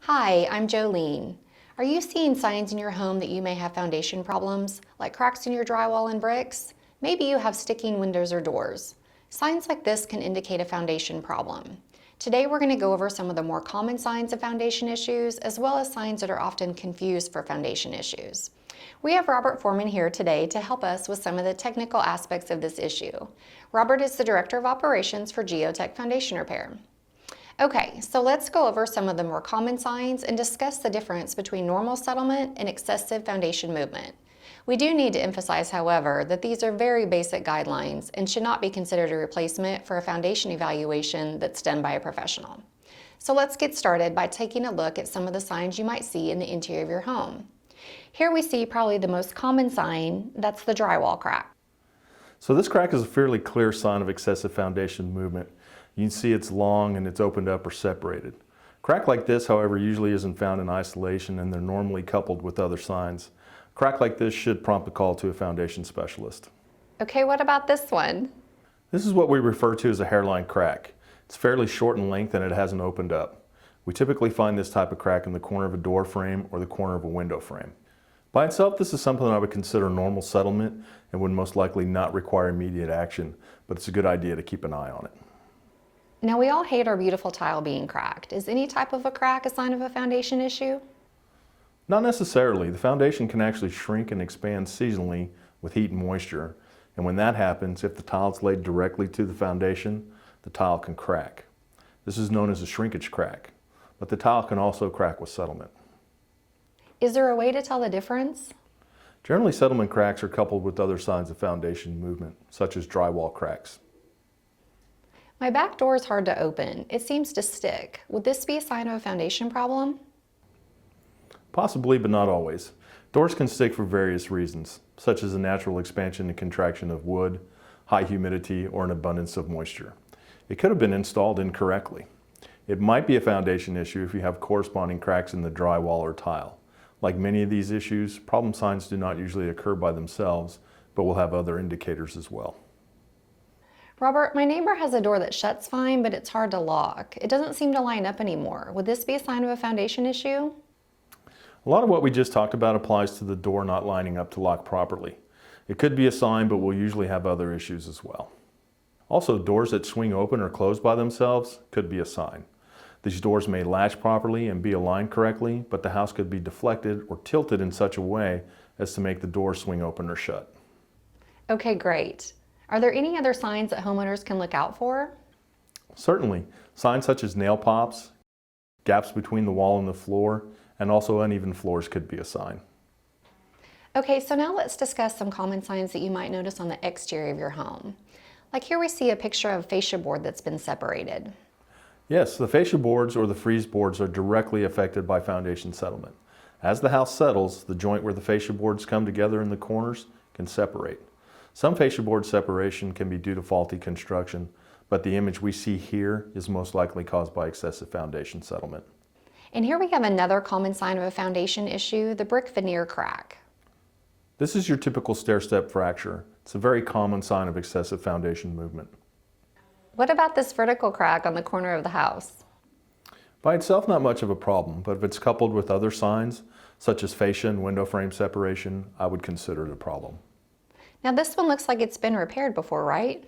Hi, I'm Jolene. Are you seeing signs in your home that you may have foundation problems, like cracks in your drywall and bricks? Maybe you have sticking windows or doors. Signs like this can indicate a foundation problem. Today we're going to go over some of the more common signs of foundation issues, as well as signs that are often confused for foundation issues. We have Robert Foreman here today to help us with some of the technical aspects of this issue. Robert is the Director of Operations for Geotech Foundation Repair. Okay, so let's go over some of the more common signs and discuss the difference between normal settlement and excessive foundation movement. We do need to emphasize, however, that these are very basic guidelines and should not be considered a replacement for a foundation evaluation that's done by a professional. So let's get started by taking a look at some of the signs you might see in the interior of your home. Here we see probably the most common sign, that's the drywall crack. So this crack is a fairly clear sign of excessive foundation movement. You can see it's long and it's opened up or separated. Crack like this, however, usually isn't found in isolation and they're normally coupled with other signs. A crack like this should prompt a call to a foundation specialist. Okay, what about this one? This is what we refer to as a hairline crack. It's fairly short in length and it hasn't opened up. We typically find this type of crack in the corner of a door frame or the corner of a window frame. By itself, this is something I would consider normal settlement and would most likely not require immediate action, but it's a good idea to keep an eye on it. Now we all hate our beautiful tile being cracked. Is any type of a crack a sign of a foundation issue? Not necessarily. The foundation can actually shrink and expand seasonally with heat and moisture. And when that happens, if the tile is laid directly to the foundation, the tile can crack. This is known as a shrinkage crack, but the tile can also crack with settlement. Is there a way to tell the difference? Generally, settlement cracks are coupled with other signs of foundation movement, such as drywall cracks. My back door is hard to open. It seems to stick. Would this be a sign of a foundation problem? Possibly, but not always. Doors can stick for various reasons, such as the natural expansion and contraction of wood, high humidity, or an abundance of moisture. It could have been installed incorrectly. It might be a foundation issue if you have corresponding cracks in the drywall or tile. Like many of these issues, problem signs do not usually occur by themselves, but will have other indicators as well. Robert, my neighbor has a door that shuts fine, but it's hard to lock. It doesn't seem to line up anymore. Would this be a sign of a foundation issue? A lot of what we just talked about applies to the door not lining up to lock properly. It could be a sign, but will usually have other issues as well. Also, doors that swing open or close by themselves could be a sign. These doors may latch properly and be aligned correctly, but the house could be deflected or tilted in such a way as to make the door swing open or shut. Okay, great. Are there any other signs that homeowners can look out for? Certainly. Signs such as nail pops, gaps between the wall and the floor, and also uneven floors could be a sign. Okay, so now let's discuss some common signs that you might notice on the exterior of your home. Like here we see a picture of a fascia board that's been separated. Yes, the fascia boards or the frieze boards are directly affected by foundation settlement. As the house settles, the joint where the fascia boards come together in the corners can separate. Some fascia board separation can be due to faulty construction, but the image we see here is most likely caused by excessive foundation settlement. And here we have another common sign of a foundation issue, the brick veneer crack. This is your typical stair-step fracture. It's a very common sign of excessive foundation movement. What about this vertical crack on the corner of the house? By itself, not much of a problem, but if it's coupled with other signs, such as fascia and window frame separation, I would consider it a problem. Now this one looks like it's been repaired before, right?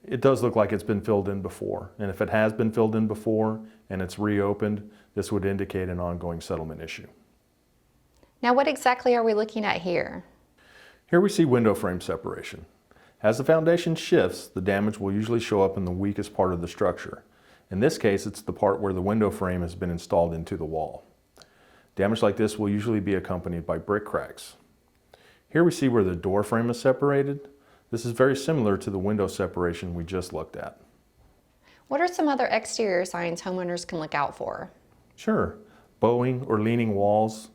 It does look like it's been filled in before, and if it has been filled in before and it's reopened, this would indicate an ongoing settlement issue. Now what exactly are we looking at here? Here we see window frame separation. As the foundation shifts, the damage will usually show up in the weakest part of the structure. In this case, it's the part where the window frame has been installed into the wall. Damage like this will usually be accompanied by brick cracks. Here we see where the door frame is separated. This is very similar to the window separation we just looked at. What are some other exterior signs homeowners can look out for? Sure, bowing or leaning walls,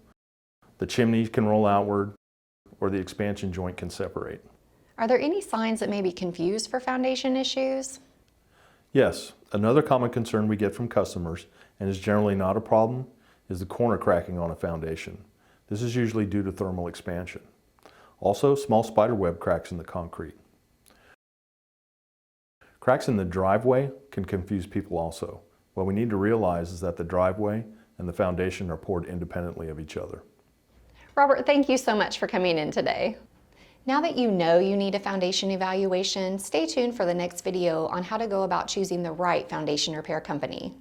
the chimney can roll outward, or the expansion joint can separate. Are there any signs that may be confused for foundation issues? Yes, another common concern we get from customers, and is generally not a problem, is the corner cracking on a foundation. This is usually due to thermal expansion. Also, small spiderweb cracks in the concrete. Cracks in the driveway can confuse people also. What we need to realize is that the driveway and the foundation are poured independently of each other. Robert, thank you so much for coming in today. Now that you know you need a foundation evaluation, stay tuned for the next video on how to go about choosing the right foundation repair company.